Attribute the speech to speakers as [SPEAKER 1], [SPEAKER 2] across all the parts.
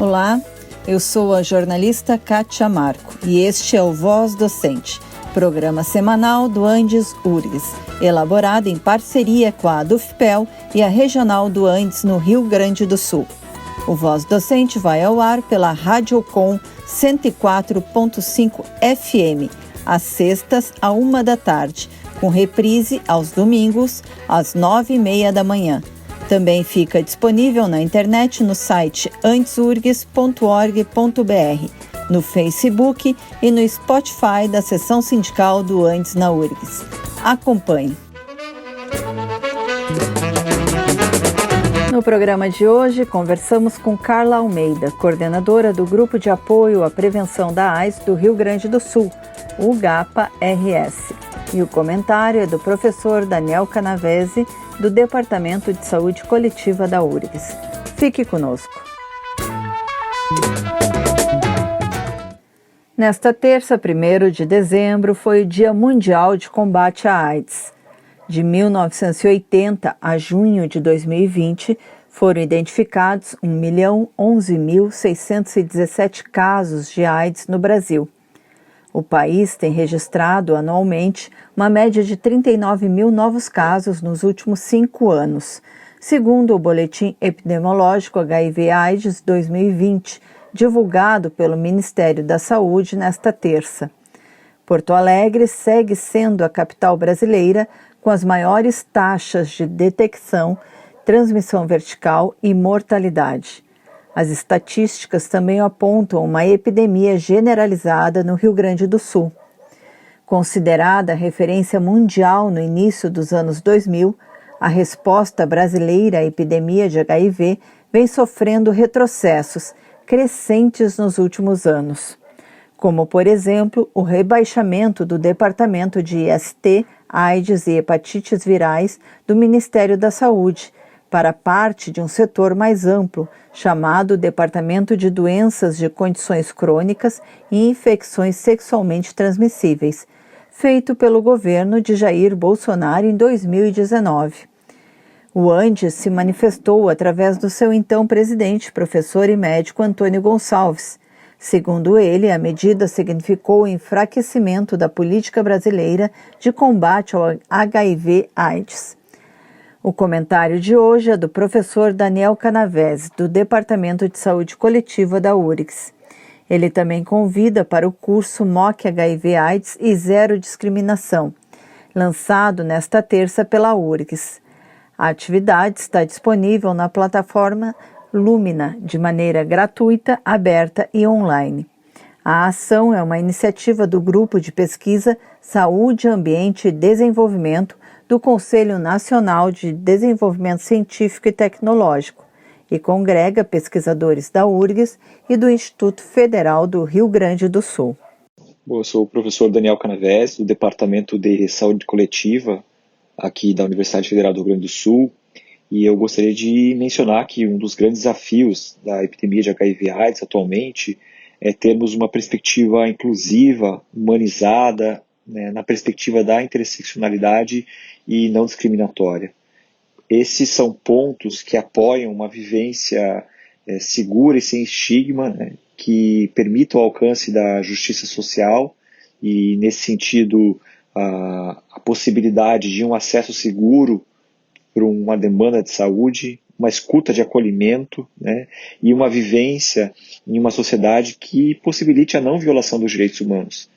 [SPEAKER 1] Olá, eu sou a jornalista Kátia Marco e este é o Voz Docente, programa semanal do Andes URGS, elaborado em parceria com a Dufpel e a Regional do Andes no Rio Grande do Sul. O Voz Docente vai ao ar pela Radiocom 104.5 FM, às sextas, à 1h, com reprise aos domingos, às 9h30 da manhã. Também fica disponível na internet no site andesurgs.org.br, no Facebook e no Spotify da seção sindical do Andes na URGS. Acompanhe! No programa de hoje, conversamos com Carla Almeida, coordenadora do Grupo de Apoio à Prevenção da AIDS do Rio Grande do Sul, o GAPA-RS. E o comentário é do professor Daniel Canavese, do Departamento de Saúde Coletiva da URGS. Fique conosco. Nesta terça, 1º de dezembro, foi o Dia Mundial de Combate à AIDS. De 1980 a junho de 2020, foram identificados 1.011.617 casos de AIDS no Brasil. O país tem registrado anualmente uma média de 39 mil novos casos nos últimos 5 anos, segundo o Boletim Epidemiológico HIV/AIDS 2020, divulgado pelo Ministério da Saúde nesta terça. Porto Alegre segue sendo a capital brasileira com as maiores taxas de detecção, transmissão vertical e mortalidade. As estatísticas também apontam uma epidemia generalizada no Rio Grande do Sul. Considerada referência mundial no início dos anos 2000, a resposta brasileira à epidemia de HIV vem sofrendo retrocessos crescentes nos últimos anos, como, por exemplo, o rebaixamento do Departamento de IST, AIDS e Hepatites Virais do Ministério da Saúde, para parte de um setor mais amplo, chamado Departamento de Doenças de Condições Crônicas e Infecções Sexualmente Transmissíveis, feito pelo governo de Jair Bolsonaro em 2019. O Andes se manifestou através do seu então presidente, professor e médico Antônio Gonçalves. Segundo ele, a medida significou o enfraquecimento da política brasileira de combate ao HIV/AIDS. O comentário de hoje é do professor Daniel Canavese, do Departamento de Saúde Coletiva da URGS. Ele também convida para o curso MOC HIV/AIDS e Zero Discriminação, lançado nesta terça pela URGS. A atividade está disponível na plataforma Lumina, de maneira gratuita, aberta e online. A ação é uma iniciativa do Grupo de Pesquisa Saúde, Ambiente e Desenvolvimento do Conselho Nacional de Desenvolvimento Científico e Tecnológico e congrega pesquisadores da URGS e do Instituto Federal do Rio Grande do Sul.
[SPEAKER 2] Bom, eu sou o professor Daniel Canavese, do Departamento de Saúde Coletiva aqui da Universidade Federal do Rio Grande do Sul, e eu gostaria de mencionar que um dos grandes desafios da epidemia de HIV/AIDS atualmente é termos uma perspectiva inclusiva, humanizada, na perspectiva da interseccionalidade e não discriminatória. Esses são pontos que apoiam uma vivência segura e sem estigma, que permita o alcance da justiça social e, nesse sentido, a possibilidade de um acesso seguro para uma demanda de saúde, uma escuta de acolhimento, e uma vivência em uma sociedade que possibilite a não violação dos direitos humanos.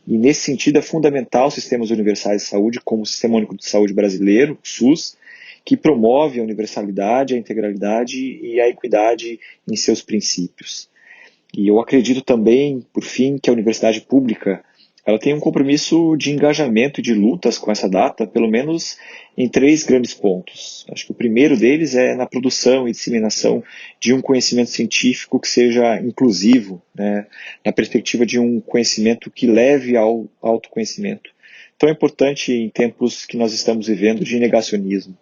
[SPEAKER 2] E, nesse sentido, é fundamental sistemas universais de saúde, como o Sistema Único de Saúde Brasileiro, o SUS, que promove a universalidade, a integralidade e a equidade em seus princípios. E eu acredito também, por fim, que a universidade pública ela tem um compromisso de engajamento e de lutas com essa data, pelo menos em 3 grandes pontos. Acho que o primeiro deles é na produção e disseminação de um conhecimento científico que seja inclusivo, na perspectiva de um conhecimento que leve ao autoconhecimento. Tão importante em tempos que nós estamos vivendo de negacionismo.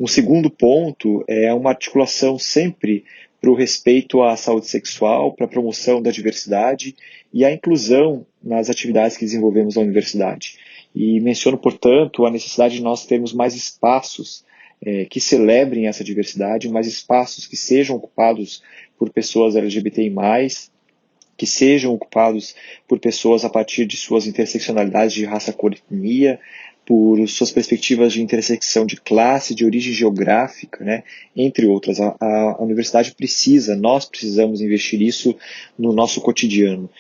[SPEAKER 2] Um segundo ponto é uma articulação sempre para o respeito à saúde sexual, para a promoção da diversidade e a inclusão nas atividades que desenvolvemos na universidade. E menciono, portanto, a necessidade de nós termos mais espaços que celebrem essa diversidade, mas espaços que sejam ocupados por pessoas LGBTI+, que sejam ocupados por pessoas a partir de suas interseccionalidades de raça, cor e etnia, por suas perspectivas de intersecção de classe, de origem geográfica, né, entre outras. A universidade nós precisamos investir isso no nosso cotidiano.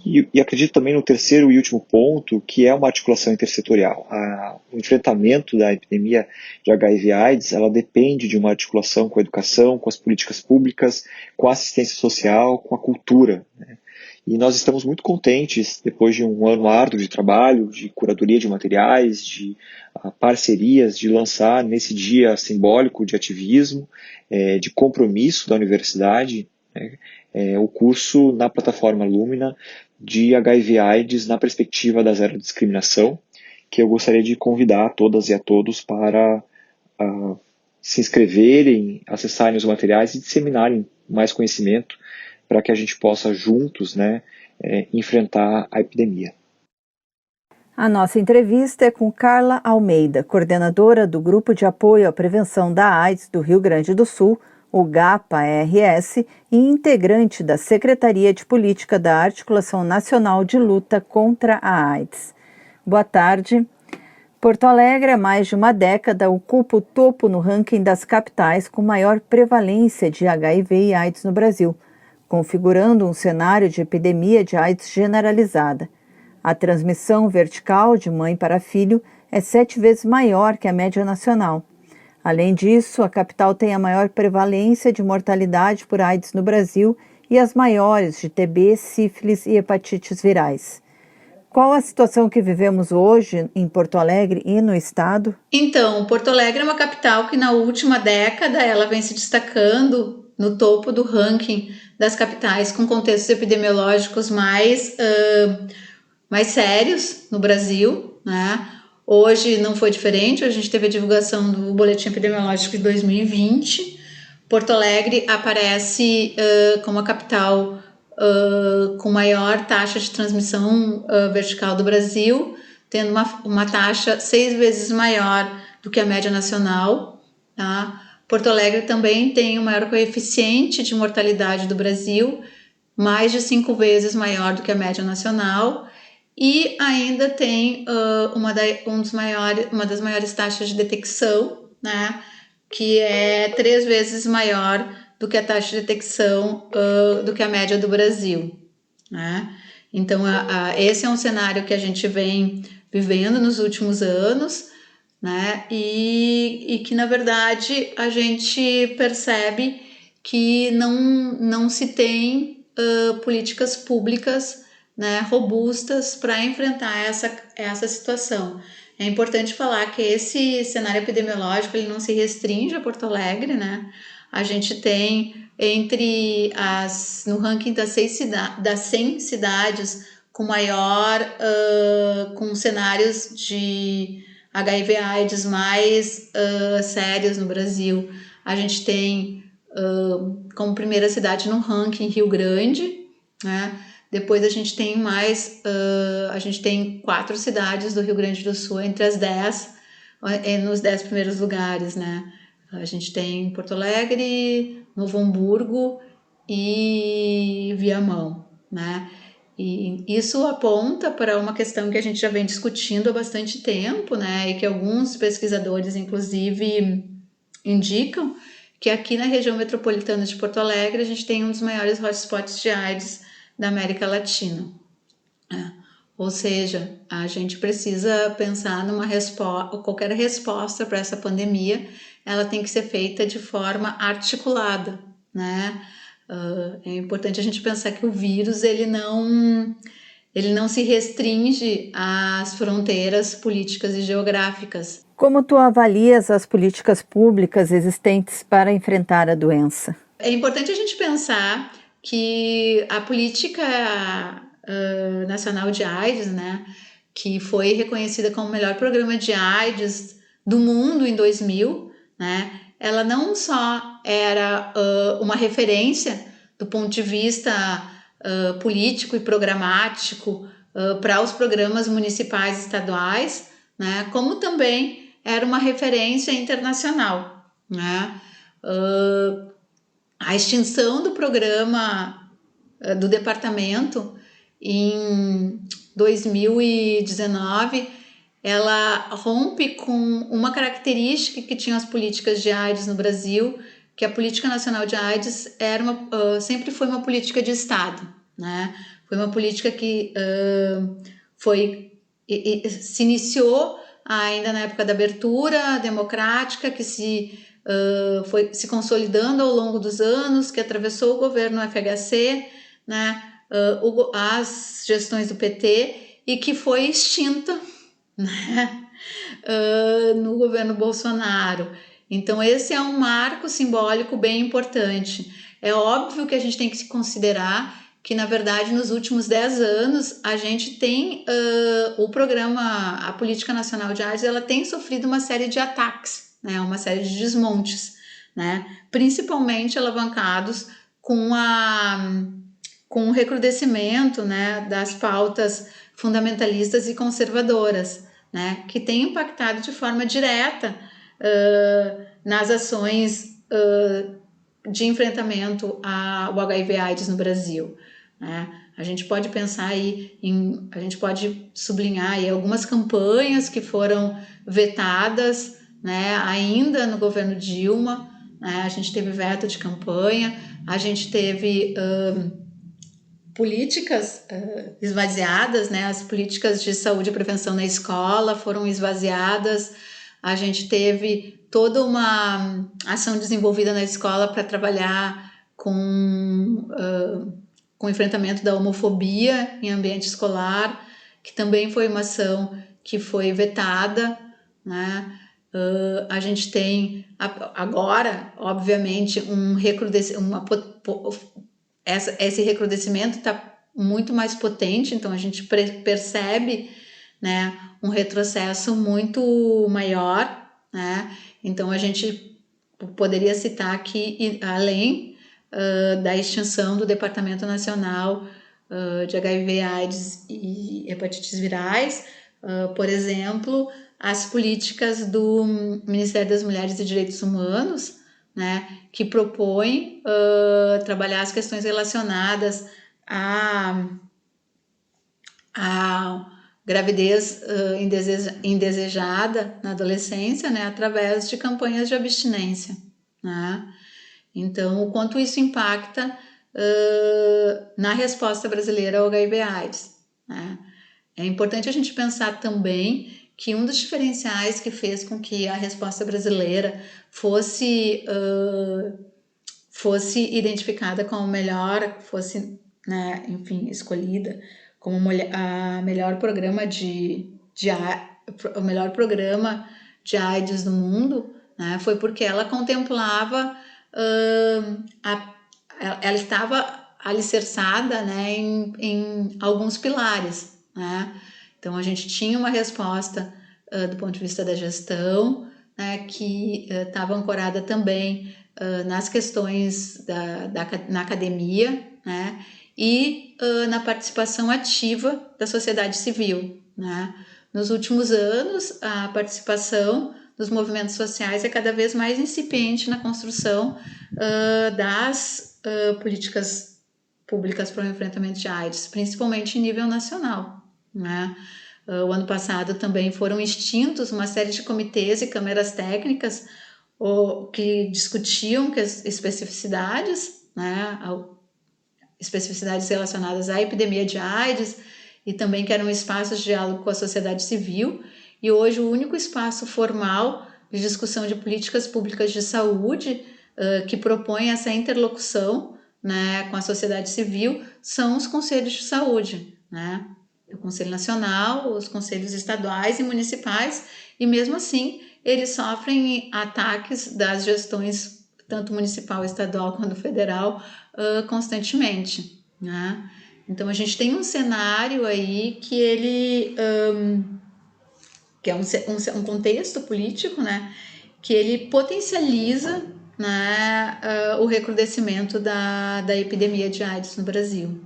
[SPEAKER 2] E acredito também no terceiro e último ponto, que é uma articulação intersetorial. O enfrentamento da epidemia de HIV/AIDS, ela depende de uma articulação com a educação, com as políticas públicas, com a assistência social, com a cultura, né? E nós estamos muito contentes, depois de um ano árduo de trabalho, de curadoria de materiais, de parcerias, de lançar nesse dia simbólico de ativismo, de compromisso da universidade, né, o curso na plataforma Lumina de HIV/AIDS na perspectiva da zero discriminação, que eu gostaria de convidar a todas e a todos para se inscreverem, acessarem os materiais e disseminarem mais conhecimento para que a gente possa juntos, né, enfrentar a epidemia.
[SPEAKER 1] A nossa entrevista é com Carla Almeida, coordenadora do Grupo de Apoio à Prevenção da AIDS do Rio Grande do Sul, o GAPA-RS, e integrante da Secretaria de Política da Articulação Nacional de Luta contra a AIDS. Boa tarde. Porto Alegre, há mais de uma década, ocupa o topo no ranking das capitais com maior prevalência de HIV e AIDS no Brasil, configurando um cenário de epidemia de AIDS generalizada. A transmissão vertical de mãe para filho é 7 vezes maior que a média nacional. Além disso, a capital tem a maior prevalência de mortalidade por AIDS no Brasil e as maiores de TB, sífilis e hepatites virais. Qual a situação que vivemos hoje em Porto Alegre e no estado?
[SPEAKER 3] Então, Porto Alegre é uma capital que na última década ela vem se destacando no topo do ranking das capitais com contextos epidemiológicos mais sérios no Brasil, né? Hoje não foi diferente, a gente teve a divulgação do Boletim Epidemiológico de 2020. Porto Alegre aparece como a capital com maior taxa de transmissão vertical do Brasil, tendo uma taxa 6 vezes maior do que a média nacional, tá? Porto Alegre também tem o maior coeficiente de mortalidade do Brasil, mais de 5 vezes maior do que a média nacional, e ainda tem uma das maiores taxas de detecção, né, que é 3 vezes maior do que a taxa de detecção do que a média do Brasil, né? Então, esse é um cenário que a gente vem vivendo nos últimos anos, né? E que, na verdade, a gente percebe que não se tem políticas públicas, né, robustas para enfrentar essa situação. É importante falar que esse cenário epidemiológico ele não se restringe a Porto Alegre, né? A gente tem no ranking das 100 cidades com com cenários de HIV/AIDS mais sérios no Brasil. A gente tem como primeira cidade no ranking Rio Grande, né? Depois a gente tem a gente tem 4 cidades do Rio Grande do Sul entre as 10, nos 10 primeiros lugares, né? A gente tem Porto Alegre, Novo Hamburgo e Viamão, né? E isso aponta para uma questão que a gente já vem discutindo há bastante tempo, né? E que alguns pesquisadores, inclusive, indicam que aqui na região metropolitana de Porto Alegre a gente tem um dos maiores hotspots de AIDS da América Latina. Ou seja, a gente precisa pensar qualquer resposta para essa pandemia, ela tem que ser feita de forma articulada, né? É importante a gente pensar que o vírus ele não se restringe às fronteiras políticas e geográficas.
[SPEAKER 1] Como tu avalias as políticas públicas existentes para enfrentar a doença?
[SPEAKER 3] É importante a gente pensar que a política nacional de AIDS, né, que foi reconhecida como o melhor programa de AIDS do mundo em 2000, né, ela não só era uma referência do ponto de vista político e programático para os programas municipais e estaduais, né, como também era uma referência internacional. né? A extinção do programa do departamento em 2019, ela rompe com uma característica que tinham as políticas de AIDS no Brasil, que a Política Nacional de AIDS sempre foi uma política de Estado, né? Foi uma política que se iniciou ainda na época da abertura democrática, que foi se consolidando ao longo dos anos, que atravessou o governo FHC, né, as gestões do PT, e que foi extinta, né, no governo Bolsonaro. Então esse é um marco simbólico bem importante. É óbvio que a gente tem que se considerar que, na verdade, nos últimos 10 anos, a gente tem o programa, a Política Nacional de AIDS, ela tem sofrido uma série de ataques, né, uma série de desmontes, né, principalmente alavancados com o recrudescimento, né, das pautas fundamentalistas e conservadoras, né, que tem impactado de forma direta nas ações de enfrentamento ao HIV/AIDS no Brasil, né? A gente pode pensar aí a gente pode sublinhar aí algumas campanhas que foram vetadas, né, ainda no governo Dilma, né? A gente teve veto de campanha, a gente teve políticas esvaziadas, né? As políticas de saúde e prevenção na escola foram esvaziadas, a gente teve toda uma ação desenvolvida na escola para trabalhar com o enfrentamento da homofobia em ambiente escolar, que também foi uma ação que foi vetada, né? A gente tem agora, obviamente, esse recrudescimento está muito mais potente, então a gente percebe, né, um retrocesso muito maior, né? Então a gente poderia citar aqui, além da extinção do Departamento Nacional de HIV/AIDS e hepatites virais, por exemplo, as políticas do Ministério das Mulheres e Direitos Humanos, né, que propõe trabalhar as questões relacionadas à gravidez indesejada na adolescência, né, através de campanhas de abstinência, né? Então, o quanto isso impacta na resposta brasileira ao HIV/AIDS, né? É importante a gente pensar também que um dos diferenciais que fez com que a resposta brasileira fosse identificada como melhor, né, enfim, escolhida como o melhor programa o melhor programa de AIDS do mundo, né, foi porque ela contemplava, ela estava alicerçada, né, em alguns pilares, né? Então a gente tinha uma resposta do ponto de vista da gestão, né, que estava ancorada também nas questões na academia, né, e na participação ativa da sociedade civil, né? Nos últimos anos, a participação dos movimentos sociais é cada vez mais incipiente na construção das políticas públicas para o enfrentamento de AIDS, principalmente em nível nacional, né? O ano passado também foram extintos uma série de comitês e câmeras técnicas que discutiam as especificidades, né, especificidades relacionadas à epidemia de AIDS, e também que eram espaços de diálogo com a sociedade civil, e hoje o único espaço formal de discussão de políticas públicas de saúde que propõe essa interlocução, né, com a sociedade civil são os conselhos de saúde, né? O Conselho Nacional, os conselhos estaduais e municipais, e mesmo assim eles sofrem ataques das gestões, tanto municipal, estadual quanto federal, constantemente, né? Então a gente tem um cenário aí que ele que é um contexto político, né, que ele potencializa, né, o recrudescimento da epidemia de AIDS no Brasil.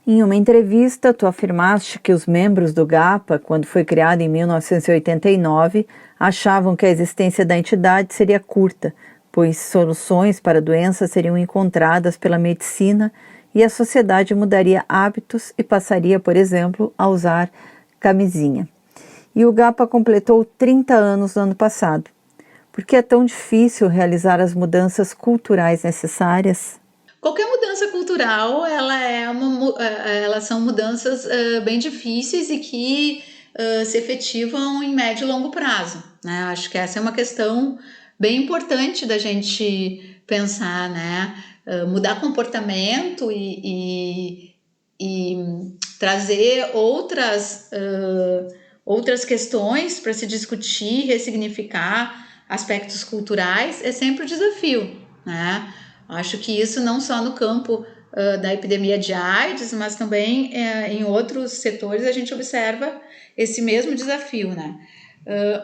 [SPEAKER 1] Em uma entrevista, tu afirmaste que os membros do GAPA, quando foi criado em 1989, achavam que a existência da entidade seria curta, pois soluções para a doença seriam encontradas pela medicina e a sociedade mudaria hábitos e passaria, por exemplo, a usar camisinha. E o GAPA completou 30 anos no ano passado. Por que é tão difícil realizar as mudanças culturais necessárias?
[SPEAKER 3] Qualquer mudança cultural, elas são mudanças bem difíceis e que se efetivam em médio e longo prazo, né? Acho que essa é uma questão bem importante da gente pensar, né? Mudar comportamento e trazer outras questões para se discutir, ressignificar aspectos culturais é sempre um desafio, né? Acho que isso não só no campo da epidemia de AIDS, mas também em outros setores a gente observa esse mesmo desafio, né?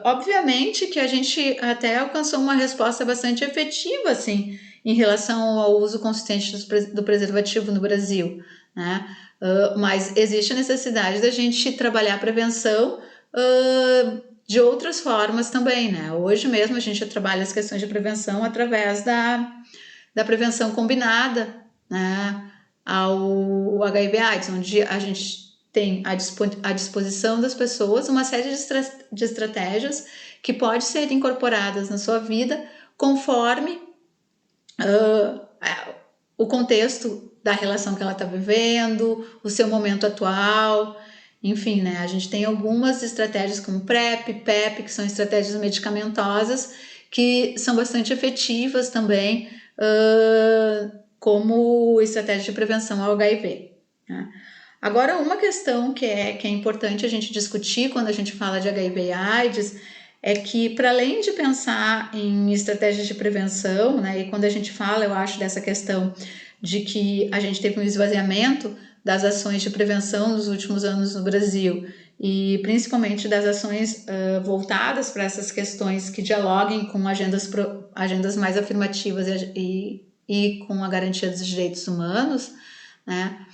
[SPEAKER 3] Obviamente que a gente até alcançou uma resposta bastante efetiva, assim, em relação ao uso consistente do preservativo no Brasil, né? Mas existe a necessidade da gente trabalhar a prevenção de outras formas também, né? Hoje mesmo a gente trabalha as questões de prevenção através da prevenção combinada, né, ao HIV/AIDS, onde a gente tem à disposição das pessoas uma série de estratégias que podem ser incorporadas na sua vida conforme o contexto da relação que ela está vivendo, o seu momento atual, enfim, né? A gente tem algumas estratégias como PrEP, PEP, que são estratégias medicamentosas que são bastante efetivas também como estratégia de prevenção ao HIV. Né? Agora, uma questão que é importante a gente discutir quando a gente fala de HIV e AIDS é que, para além de pensar em estratégias de prevenção, né, e quando a gente fala, eu acho, dessa questão de que a gente teve um esvaziamento das ações de prevenção nos últimos anos no Brasil, e principalmente das ações voltadas para essas questões que dialoguem com agendas mais afirmativas e com a garantia dos direitos humanos, né?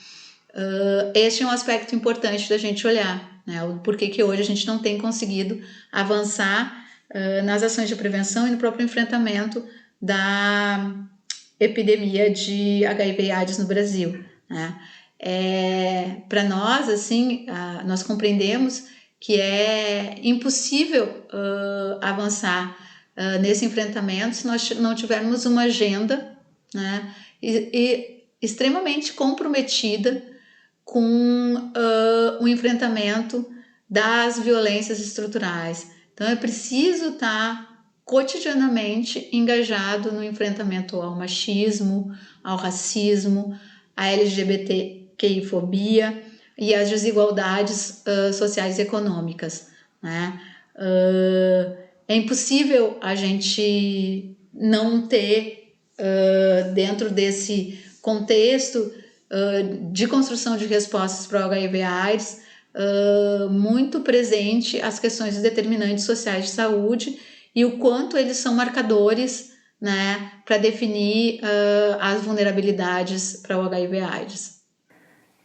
[SPEAKER 3] Este é um aspecto importante da gente olhar, né? O porquê que hoje a gente não tem conseguido avançar nas ações de prevenção e no próprio enfrentamento da epidemia de HIV/AIDS no Brasil, né? Para nós, assim, nós compreendemos que é impossível avançar nesse enfrentamento se nós não tivermos uma agenda, né, e extremamente comprometida com o enfrentamento das violências estruturais. Então é preciso estar cotidianamente engajado no enfrentamento ao machismo, ao racismo, à LGBTQI-fobia e às desigualdades sociais e econômicas, né? É impossível a gente não ter, dentro desse contexto de construção de respostas para o HIV/AIDS, muito presente as questões dos determinantes sociais de saúde e o quanto eles são marcadores, né, para definir as vulnerabilidades para o HIV/AIDS.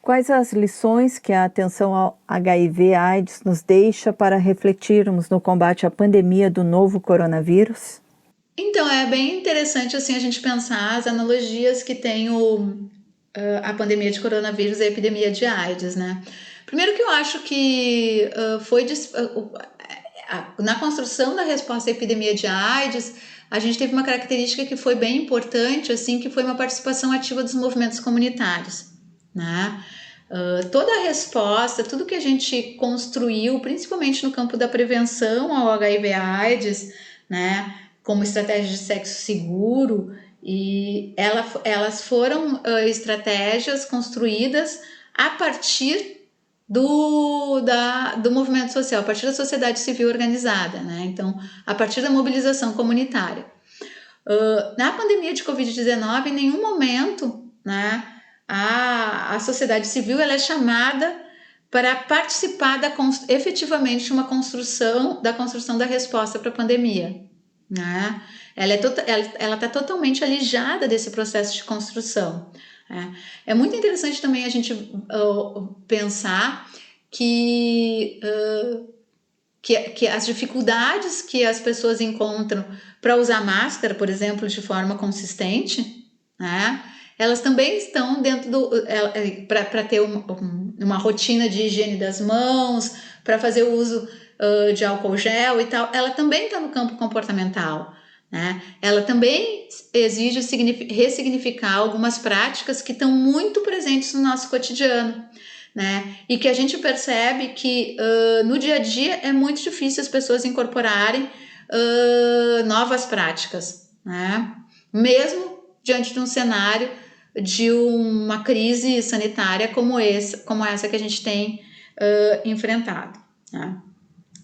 [SPEAKER 1] Quais as lições que a atenção ao HIV/AIDS nos deixa para refletirmos no combate à pandemia do novo coronavírus?
[SPEAKER 3] Então, é bem interessante assim a gente pensar as analogias que tem a pandemia de coronavírus e a epidemia de AIDS, né? Primeiro que eu acho que na construção da resposta à epidemia de AIDS, a gente teve uma característica que foi bem importante, assim, que foi uma participação ativa dos movimentos comunitários, né? Toda a resposta, tudo que a gente construiu, principalmente no campo da prevenção ao HIV/AIDS, né, como estratégia de sexo seguro, e elas foram estratégias construídas a partir do movimento social, a partir da sociedade civil organizada, né? Então, a partir da mobilização comunitária. Na pandemia de Covid-19, em nenhum momento, né, a sociedade civil ela é chamada para participar efetivamente uma construção da resposta para a pandemia, né? Ela está totalmente alijada desse processo de construção. É muito interessante também a gente pensar que que as dificuldades que as pessoas encontram para usar máscara, por exemplo, de forma consistente, né? Elas também estão dentro do... para ter uma rotina de higiene das mãos, para fazer o uso de álcool gel e tal, ela também está no campo comportamental, né? Ela também exige ressignificar algumas práticas que estão muito presentes no nosso cotidiano, né? E que a gente percebe que no dia a dia é muito difícil as pessoas incorporarem novas práticas, né? Mesmo diante de um cenário de uma crise sanitária como essa que a gente tem enfrentado, né?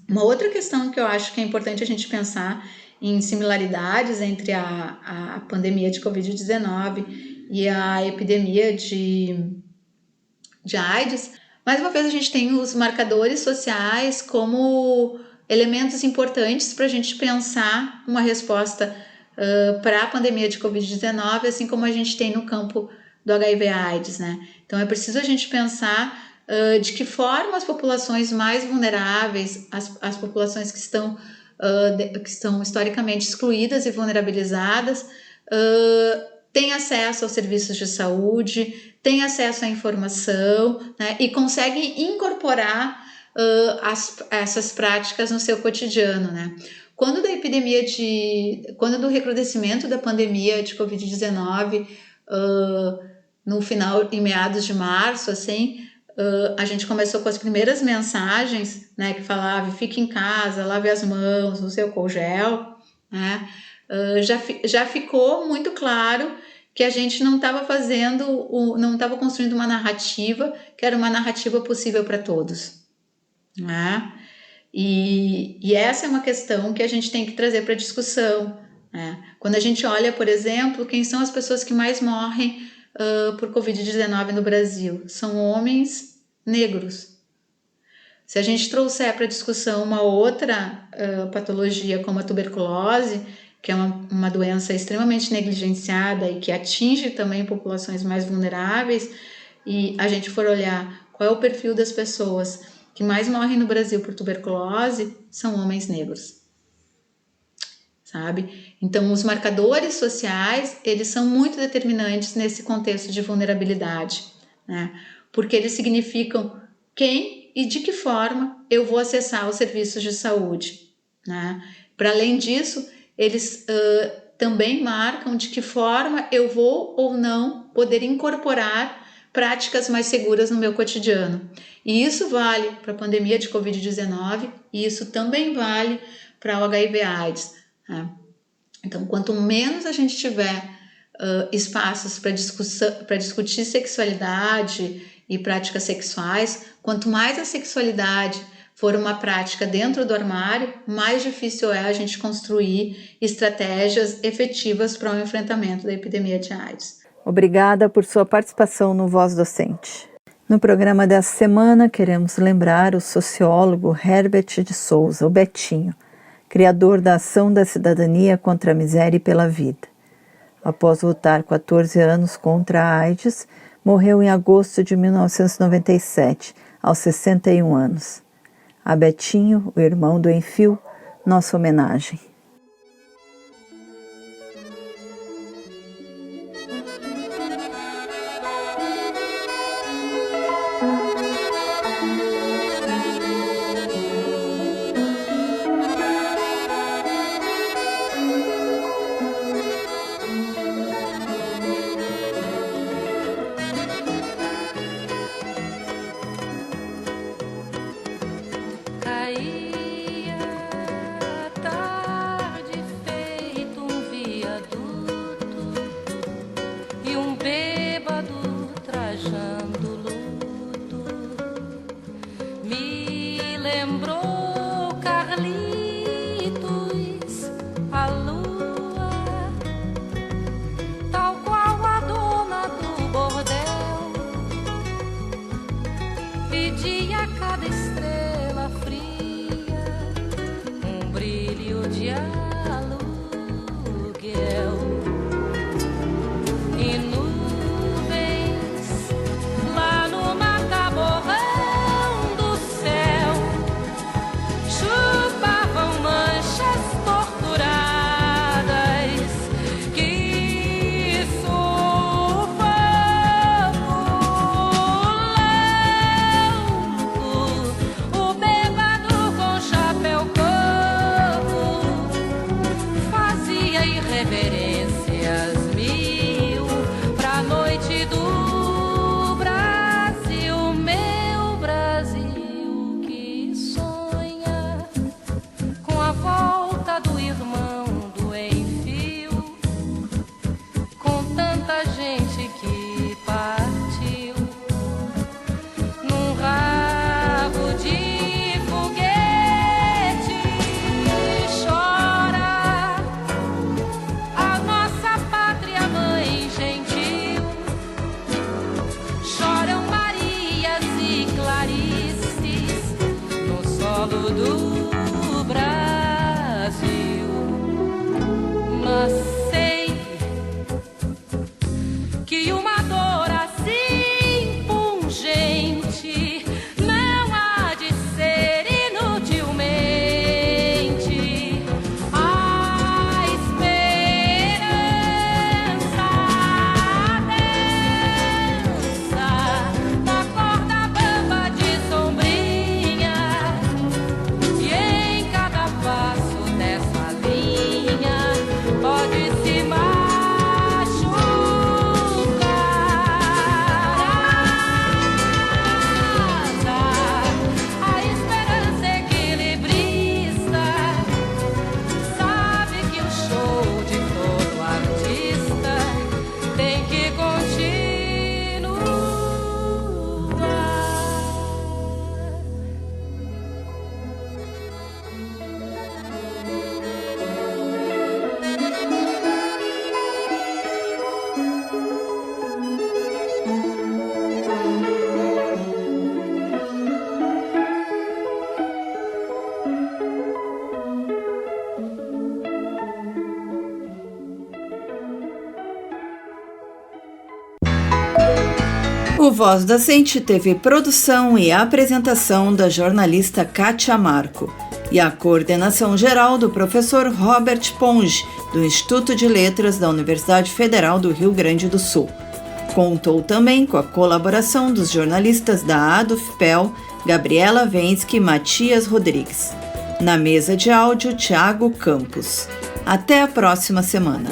[SPEAKER 3] Uma outra questão que eu acho que é importante a gente pensar em similaridades entre a pandemia de Covid-19 e a epidemia de AIDS. Mais uma vez, a gente tem os marcadores sociais como elementos importantes para a gente pensar uma resposta para a pandemia de Covid-19, assim como a gente tem no campo do HIV/AIDS, né? Então, é preciso a gente pensar de que forma as populações mais vulneráveis, as populações que estão historicamente excluídas e vulnerabilizadas, têm acesso aos serviços de saúde, têm acesso à informação, né, e conseguem incorporar essas práticas no seu cotidiano, né? Quando do recrudescimento da pandemia de Covid-19, no final, em meados de março, assim, a gente começou com as primeiras mensagens, né, que falavam: fique em casa, lave as mãos, use álcool gel, né? Já ficou muito claro que a gente não estava construindo uma narrativa que era uma narrativa possível para todos, né? E essa é uma questão que a gente tem que trazer para discussão, né? Quando a gente olha, por exemplo, quem são as pessoas que mais morrem por Covid-19 no Brasil? São homens negros. Se a gente trouxer para discussão uma outra patologia como a tuberculose, que é uma doença extremamente negligenciada e que atinge também populações mais vulneráveis, e a gente for olhar qual é o perfil das pessoas que mais morrem no Brasil por tuberculose, são homens negros, sabe? Então, os marcadores sociais, eles são muito determinantes nesse contexto de vulnerabilidade, né? Porque eles significam quem e de que forma eu vou acessar os serviços de saúde, né? Para além disso, eles também marcam de que forma eu vou ou não poder incorporar práticas mais seguras no meu cotidiano. E isso vale para a pandemia de Covid-19 e isso também vale para o HIV/AIDS, né? Então, quanto menos a gente tiver espaços para discutir sexualidade e práticas sexuais, quanto mais a sexualidade for uma prática dentro do armário, mais difícil é a gente construir estratégias efetivas para o enfrentamento da epidemia de AIDS.
[SPEAKER 1] Obrigada por sua participação no Voz Docente. No programa dessa semana, queremos lembrar o sociólogo Herbert de Souza, o Betinho, criador da Ação da Cidadania contra a Miséria e pela Vida. Após lutar 14 anos contra a AIDS, morreu em agosto de 1997, aos 61 anos. A Betinho, o irmão do Enfio, nossa homenagem.
[SPEAKER 4] Caía a tarde. do Brasil, mas sei que uma dor assim pungente não há de ser inutilmente a esperança, a dança da corda bamba de sombrinha, e em cada passo dessa linha pode se a esperança equilibrista sabe que o show de todo artista tem que continuar.
[SPEAKER 1] O Voz Docente teve produção e apresentação da jornalista Kátia Marco e a coordenação geral do professor Robert Ponge, do Instituto de Letras da Universidade Federal do Rio Grande do Sul. Contou também com a colaboração dos jornalistas da ADUFPEL, Gabriela Vensky e Matias Rodrigues. Na mesa de áudio, Thiago Campos. Até a próxima semana.